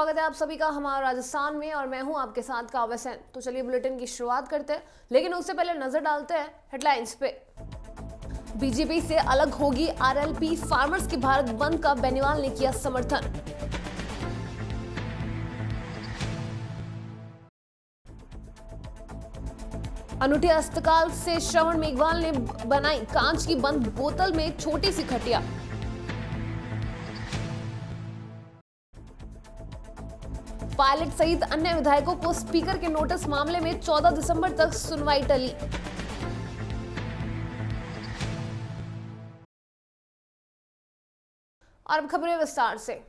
स्वागत है आप सभी का हमारा राजस्थान में और मैं हूं आपके साथ काव्या सेन। तो चलिए बुलेटिन की शुरुआत करते हैं, लेकिन उससे पहले नजर डालते हैं हेडलाइंस पे। बीजेपी से अलग होगी आरएलपी, फार्मर्स के भारत बंद का बेनीवाल ने किया समर्थन। अनूठे हस्तकाल से श्रवण मेघवाल ने बनाई कांच की बंद बोतल में छोटी सी खटिया। पायलट सहित अन्य विधायकों को स्पीकर के नोटिस मामले में 14 दिसंबर तक सुनवाई टली। और अब खबरें विस्तार से।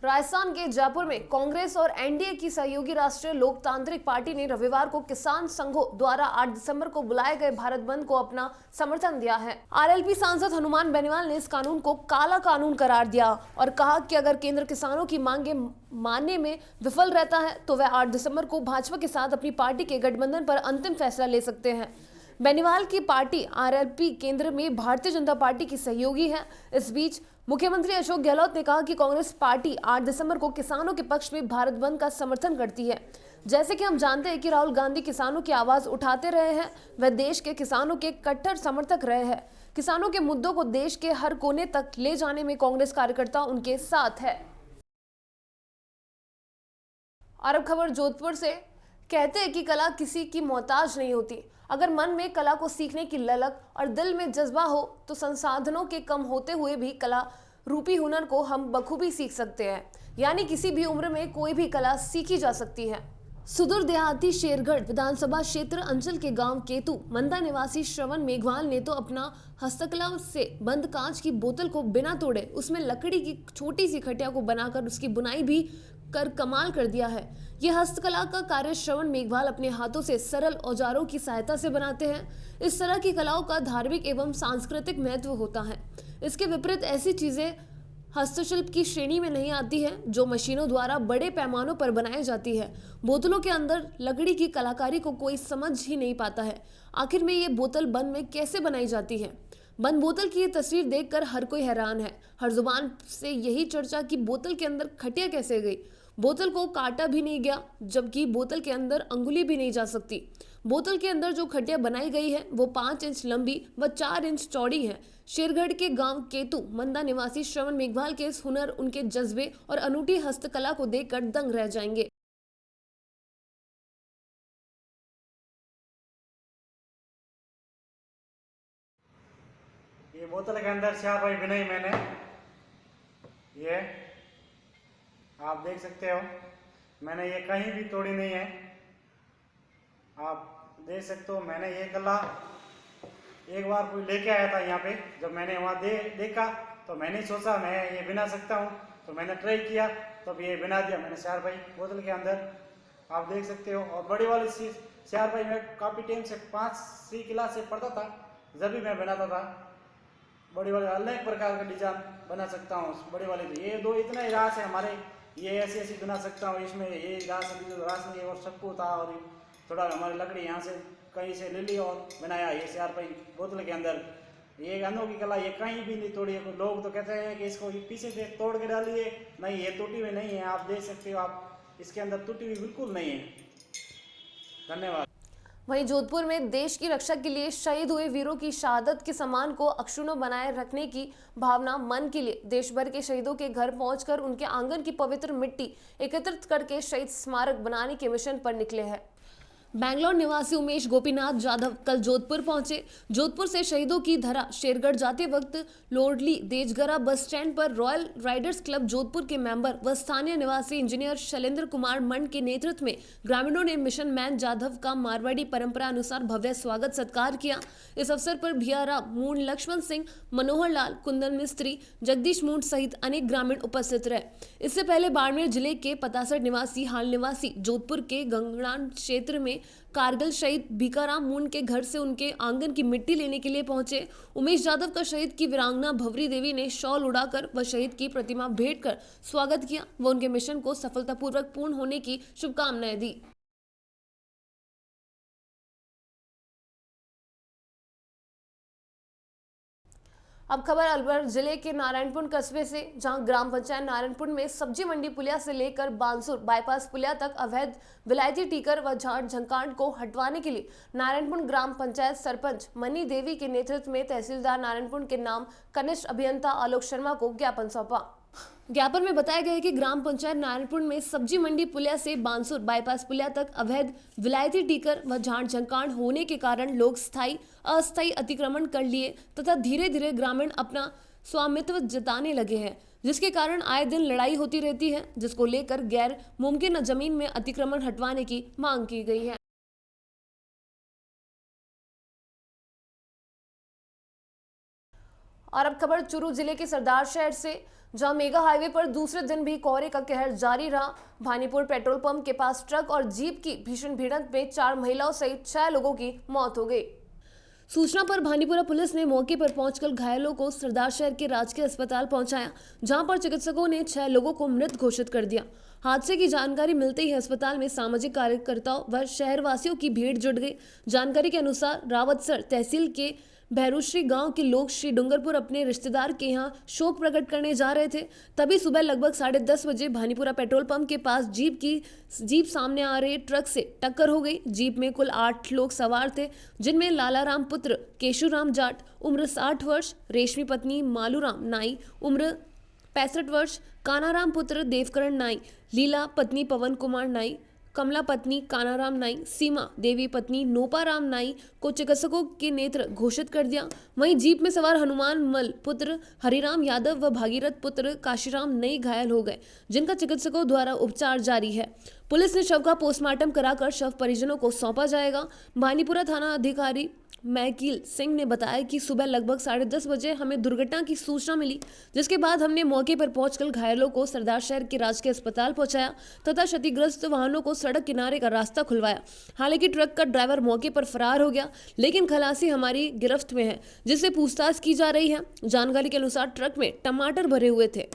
राजस्थान के जयपुर में कांग्रेस और एनडीए की सहयोगी राष्ट्रीय लोकतांत्रिक पार्टी ने रविवार को किसान संघों द्वारा 8 दिसंबर को बुलाए गए भारत बंद को अपना समर्थन दिया है। आरएलपी सांसद हनुमान बेनीवाल ने इस कानून को काला कानून करार दिया और कहा कि अगर केंद्र किसानों की मांगे मानने में विफल रहता है तो वह 8 दिसंबर को भाजपा के साथ अपनी पार्टी के गठबंधन पर अंतिम फैसला ले सकते हैं। बेनीवाल की पार्टी आरएलपी केंद्र में भारतीय जनता पार्टी की सहयोगी है। इस बीच मुख्यमंत्री अशोक गहलोत ने कहा कि कांग्रेस पार्टी 8 दिसंबर को किसानों के पक्ष में भारत बंद का समर्थन करती है। जैसे कि हम जानते हैं कि राहुल गांधी किसानों की आवाज उठाते रहे हैं, वह देश के किसानों के कट्टर समर्थक रहे हैं। किसानों के मुद्दों को देश के हर कोने तक ले जाने में कांग्रेस कार्यकर्ता उनके साथ है। और अब खबर जोधपुर से। कहते हैं कि कला किसी की मोहताज नहीं होती। अगर मन में कला को सीखने की ललक और दिल में जज्बा हो तो संसाधनों के कम होते हुए भी कला रूपी हुनर को हम बखूबी सीख सकते हैं। यानी किसी भी उम्र में कोई भी कला सीखी जा सकती है। सुदूर देहाती शेरगढ़ विधानसभा क्षेत्र अंचल के गांव केतु मंदा निवासी श्रवण मेघवाल ने तो अपना हस्तकला से बंद कांच की बोतल को बिना तोड़े उसमें लकड़ी की छोटी सी खटिया को बनाकर उसकी बुनाई भी कर कमाल कर दिया है। यह हस्तकला का कार्य श्रवण मेघवाल अपने हाथों से सरल औजारों की सहायता से बनाते हैं। इस तरह की कलाओं का धार्मिक एवं सांस्कृतिक महत्व होता है। इसके विपरीत ऐसी चीजें हस्तशिल्प की श्रेणी में नहीं आती है जो मशीनों द्वारा बड़े पैमानों पर बनाई जाती है। बोतलों के अंदर लकड़ी की कलाकारी को कोई समझ ही नहीं पाता है। आखिर में ये बोतल बंद में कैसे बनाई जाती है। बंद बोतल की ये तस्वीर देखकर हर कोई हैरान है। हर जुबान से यही चर्चा कि बोतल के अंदर खटिया कैसे गई। बोतल को काटा भी नहीं गया, जबकि बोतल के अंदर अंगुली भी नहीं जा सकती। बोतल के अंदर जो खटिया बनाई गई है वो 5 इंच लंबी व 4 इंच चौड़ी है। शेरगढ़ के गांव केतु मंदा निवासी श्रवण मेघवाल के इस हुनर, उनके जज्बे और अनूठी हस्तकला को देखकर दंग रह जाएंगे। ये बोतल के अंदर स्याह भाई बनाई मैंने, ये आप देख सकते हो। मैंने ये कहीं भी तोड़ी नहीं है, आप देख सकते हो। मैंने ये कला एक बार कोई लेके आया था यहाँ पे, जब मैंने वहाँ देखा तो मैंने सोचा मैं ये बना सकता हूँ, तो मैंने ट्राई किया तो ये बना दिया मैंने स्याह भाई बोतल के अंदर, आप देख सकते हो। और बड़ी वाली स्याह भाई मैं काफ़ी टाइम से 5वीं क्लास से पढ़ता था, जब भी मैं बनाता था। बड़ी वाली अनेक प्रकार का डिजाइन बना सकता हूँ बड़ी वाली। तो ये दो इतना ही रास है हमारे, ये ऐसी ऐसी बना सकता हूँ। इसमें ये रास नहीं है और सबको था, और थोड़ा हमारी लकड़ी यहाँ से कहीं से ले ली और बनाया ये स्याह भाई बोतल के अंदर। ये अनोखी कला, ये कहीं भी नहीं तोड़ी है। लोग तो कहते हैं कि इसको पीछे से तोड़ के डालिए, नहीं ये टूटी हुई नहीं है, आप देख सकते हो। आप इसके अंदर टूटी हुई बिल्कुल नहीं है। धन्यवाद। वहीं जोधपुर में देश की रक्षा के लिए शहीद हुए वीरों की शहादत के सम्मान को अक्षुण्ण बनाए रखने की भावना मन के लिए देश भर के शहीदों के घर पहुंचकर उनके आंगन की पवित्र मिट्टी एकत्रित करके शहीद स्मारक बनाने के मिशन पर निकले हैं। बैंगलोर निवासी उमेश गोपीनाथ जाधव कल जोधपुर पहुंचे। जोधपुर से शहीदों की धरा शेरगढ़ जाते वक्त लोडली देजगरा बस स्टैंड पर रॉयल राइडर्स क्लब जोधपुर के मेंबर व स्थानीय निवासी इंजीनियर शैलेंद्र कुमार मंड के नेतृत्व में ग्रामीणों ने मिशन मैन जाधव का मारवाड़ी परंपरा अनुसार भव्य स्वागत सत्कार किया। इस अवसर पर भियारा मूंड, लक्ष्मण सिंह, मनोहर लाल, कुंदन मिस्त्री, जगदीश मूंड सहित अनेक ग्रामीण उपस्थित रहे। इससे पहले बाड़मेर जिले के पतासठ निवासी हाल निवासी जोधपुर के गंगड़ान क्षेत्र में कारगिल शहीद भीकाराम मूंड के घर से उनके आंगन की मिट्टी लेने के लिए पहुंचे। उमेश जाधव का शहीद की वीरांगना भवरी देवी ने शॉल उड़ाकर व शहीद की प्रतिमा भेंट कर स्वागत किया व उनके मिशन को सफलतापूर्वक पूर्ण होने की शुभकामनाएं दी। अब खबर अलवर जिले के नारायणपुर कस्बे से, जहां ग्राम पंचायत नारायणपुर में सब्जी मंडी पुलिया से लेकर बांसुर बाईपास पुलिया तक अवैध विलायती टीकर व झाड़ झंकाड़ को हटवाने के लिए नारायणपुर ग्राम पंचायत सरपंच मनी देवी के नेतृत्व में तहसीलदार नारायणपुर के नाम कनिष्ठ अभियंता आलोक शर्मा को ज्ञापन सौंपा। ज्ञापन में बताया गया है कि ग्राम पंचायत नारायणपुर में सब्जी मंडी पुलिया से बांसुर बाईपास पुलिया तक अवैध विलायती टीकर व झाड़ झंकाड़ होने के कारण लोग स्थायी अस्थायी अतिक्रमण कर लिए तथा धीरे धीरे ग्रामीण अपना स्वामित्व जताने लगे हैं, जिसके कारण आए दिन लड़ाई होती रहती है, जिसको लेकर गैर मुमकिन जमीन में अतिक्रमण हटवाने की मांग की गई है। और अब खबर चूरू जिले के सरदार शहर से, जहां मेगा हाईवे पर दूसरे दिन भी कोहरे का कहर जारी रहा। भानीपुर पेट्रोल पंप के पास ट्रक और जीप की भीषण भिड़ंत में 4 महिलाओं सहित 6 लोगों की मौत हो गई। सूचना पर भानीपुरा पुलिस ने मौके पर पहुंचकर घायलों को सरदार शहर के राजकीय अस्पताल पहुंचाया, जहां पर चिकित्सकों ने 6 लोगों को मृत घोषित कर दिया। हादसे की जानकारी मिलते ही अस्पताल में सामाजिक कार्यकर्ताओं व शहरवासियों की भीड़ जुट गई। जानकारी के अनुसार रावतसर तहसील के भैरूश्री गांव के लोग श्री डूंगरपुर अपने रिश्तेदार के यहां शोक प्रकट करने जा रहे थे। तभी सुबह लगभग 10:30 बजे भानीपुरा पेट्रोल पंप के पास जीप सामने आ रहे ट्रक से टक्कर हो गई। जीप में कुल 8 लोग सवार थे, जिनमें लालाराम पुत्र केशुराम जाट उम्र 60 वर्ष, रेशमी पत्नी मालूराम नाई उम्र 65 वर्ष, कानाराम पुत्र देवकरण नाई, लीला पत्नी पवन कुमार नाई, कमला पत्नी कानाराम नाई, सीमा देवी पत्नी नोपाराम नाई को चिकित्सकों के नेत्र घोषित कर दिया। वहीं जीप में सवार हनुमान मल पुत्र हरिराम यादव व भागीरथ पुत्र काशीराम नई घायल हो गए, जिनका चिकित्सकों द्वारा उपचार जारी है। पुलिस ने शव का पोस्टमार्टम कराकर शव परिजनों को सौंपा जाएगा। भानीपुरा थाना अधिकारी मैकील सिंह ने बताया कि सुबह लगभग 10:30 बजे हमें दुर्घटना की सूचना मिली, जिसके बाद हमने मौके पर पहुंचकर घायलों को सरदार शहर के राजकीय अस्पताल पहुंचाया तथा क्षतिग्रस्त वाहनों को सड़क किनारे का रास्ता खुलवाया। हालांकि ट्रक का ड्राइवर मौके पर फरार हो गया, लेकिन खलासी हमारी गिरफ्त में है, जिससे पूछताछ की जा रही है। जानकारी के अनुसार ट्रक में टमाटर भरे हुए थे।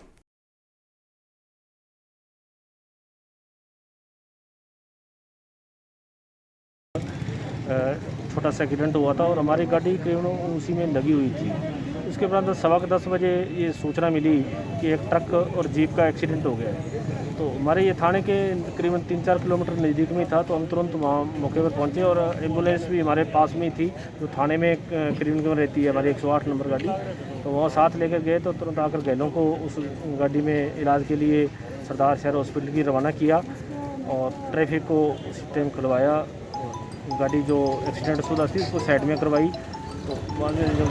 छोटा सा एक्सीडेंट हुआ था और हमारी गाड़ी करीबन उसी में लगी हुई थी। उसके बाद 10:15 बजे ये सूचना मिली कि एक ट्रक और जीप का एक्सीडेंट हो गया है। तो हमारे ये थाने के करीबन 3-4 किलोमीटर नज़दीक में था, तो हम तुरंत वहाँ मौके पर पहुँचे और एम्बुलेंस भी हमारे पास में ही थी, जो थाने में करीबन रहती है हमारी 108 नंबर गाड़ी। तो वहाँ साथ लेकर गए तो तुरंत आकर घायलों को उस गाड़ी में इलाज के लिए सरदार शहर हॉस्पिटल की रवाना किया और ट्रैफिक को उसी टाइम खुलवाया। गाड़ी जो एक्सीडेंट शुदा थी उसको साइड में करवाई। तो बाद में जब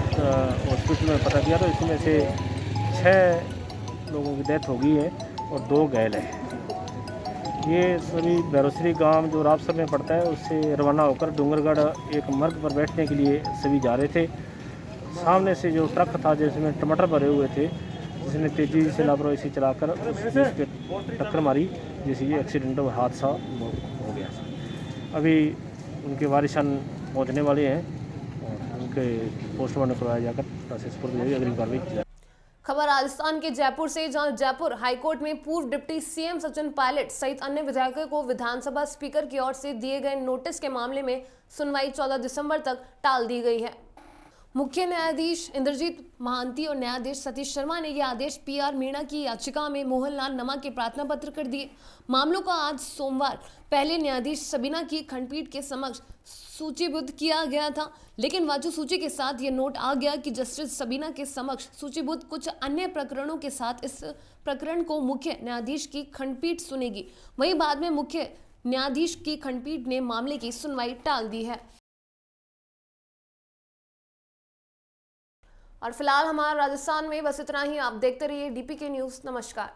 हॉस्पिटल में पता किया तो इसमें से 6 लोगों की डेथ हो गई है और 2 घायल हैं। ये सभी भैरोसरी गांव जो रावसर में पड़ता है उससे रवाना होकर डूंगरगढ़ एक मर्ग पर बैठने के लिए सभी जा रहे थे। सामने से जो ट्रक था जिसमें टमाटर भरे हुए थे, जिसने तेज़ी से लापरवाही से चलाकर उस जीप पे टक्कर मारी, जिससे एक्सीडेंट और हादसा हो गया। अभी उनके वारिसान पहुंचने वाले हैं और उनके पोस्टमार्टम करवाया जाकर प्रोसेस पर अग्रिम कार्रवाई की जाए। खबर राजस्थान के जयपुर से, जहां जयपुर हाईकोर्ट में पूर्व डिप्टी सीएम सचिन पायलट सहित अन्य विधायकों को विधानसभा स्पीकर की ओर से दिए गए नोटिस के मामले में सुनवाई 14 दिसंबर तक टाल दी गई है। मुख्य न्यायाधीश इंद्रजीत महांती और न्यायाधीश सतीश शर्मा ने यह आदेश पीआर मीणा की याचिका में मोहनलाल नमा के प्रार्थना पत्र कर दिए। मामलों को आज सोमवार पहले न्यायाधीश सबीना की खंडपीठ के समक्ष सूचीबद्ध किया गया था, लेकिन वाचु सूची के साथ ये नोट आ गया कि जस्टिस सबीना के समक्ष सूचीबद्ध कुछ अन्य प्रकरणों के साथ इस प्रकरण को मुख्य न्यायाधीश की खंडपीठ सुनेगी। वहीं बाद में मुख्य न्यायाधीश की खंडपीठ ने मामले की सुनवाई टाल दी है। और फिलहाल हमारा राजस्थान में बस इतना ही। आप देखते रहिए डीपीके न्यूज़। नमस्कार।